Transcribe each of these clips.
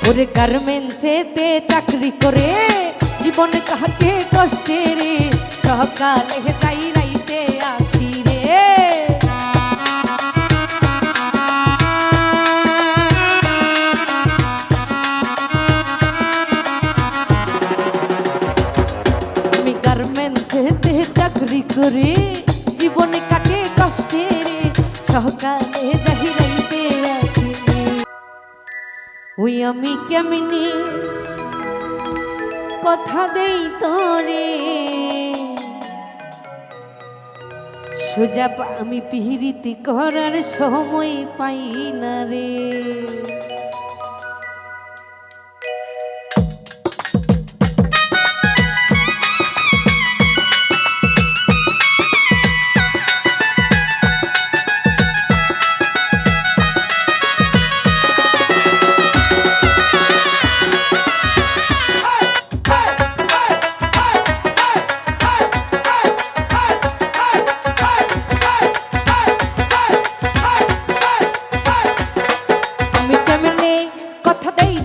ওরে গার্মেন্টসেতে চাকরি করে জীবন কাটে কষ্টে রে, সকালে যাই রাইতে আসি রে। আমি গার্মেন্টসেতে চাকরি করে জীবন কাটে কষ্টে রে, সকালে যাই রাইতে আসি রে। ওই আমি কেমনি কথা দেই তোরে, সোজা আমি পিহিরিতি করার সময় পাই না রে।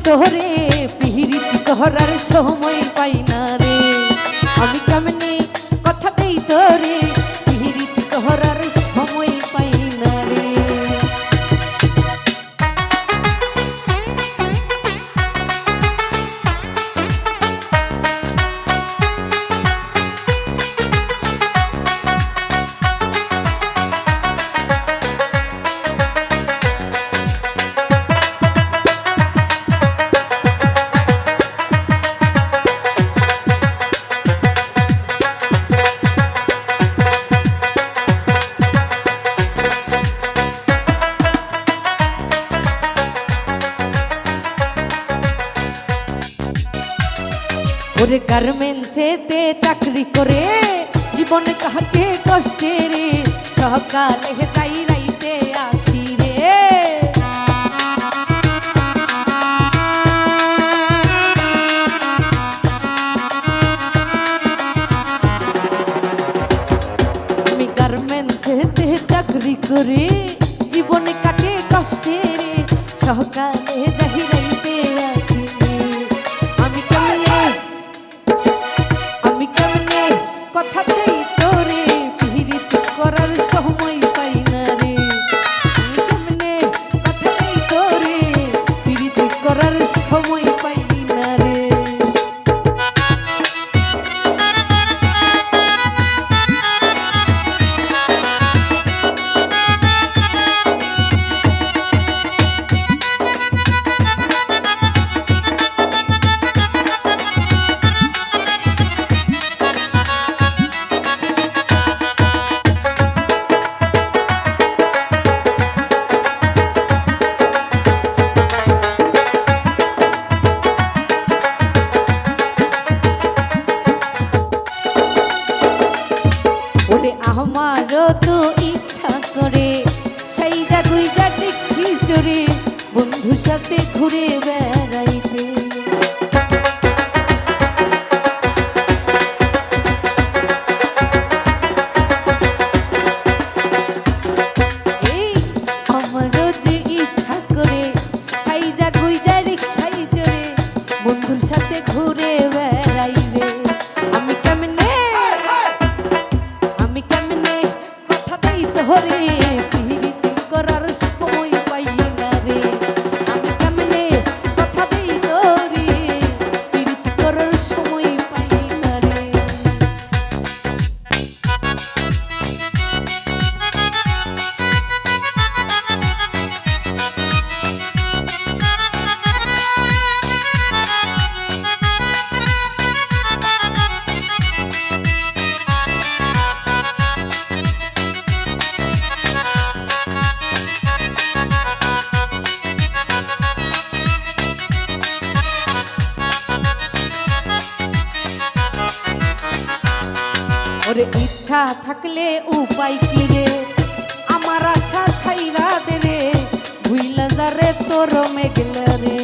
তোরে পিহিরিতি করার সময় পাই না রে, আমি কেমনে কথা দেই তোরে পিহিরিতি করার সময় পাই না রে। ওরে গার্মেন্টসেতে চাকরি করে জীবন কাটে কষ্টে রে, সকালে যাই রাইতে আসি রে। আমি গার্মেন্টসেতে চাকরি করে জীবন কাটে কষ্টে রে, সকালে যাই রাইতে আসি রে। কথা দেই তোরে পিহিরিতি করার সময় পাই না রে, আমি কেমনে কথা দেই তোরে পিহিরিতি করার সময় পাই না রে। আমারও তো ইচ্ছা করে সেই জাগুই যা দেখছি চড়ে বন্ধুর সাথে ঘুরে বেড়াইতে। আমারও যে ইচ্ছা করে সেই জাগুই যা রিক্সাই চড়ে বন্ধুর সাথে ঘুরে বেড়াইবে। আমি কেমনে কথা দেই তোরে পিহিরিতি করার সময় পাই না রে, আমি কেমনে কথা দেই তোরে পিহিরিতি করার সময় পাই না রে। ওরে ইচ্ছা থাকলে উপায় কি রে, আমার আশা ছাইরা দে রে, ভুইলা যা রে তোর মেঘলা রে।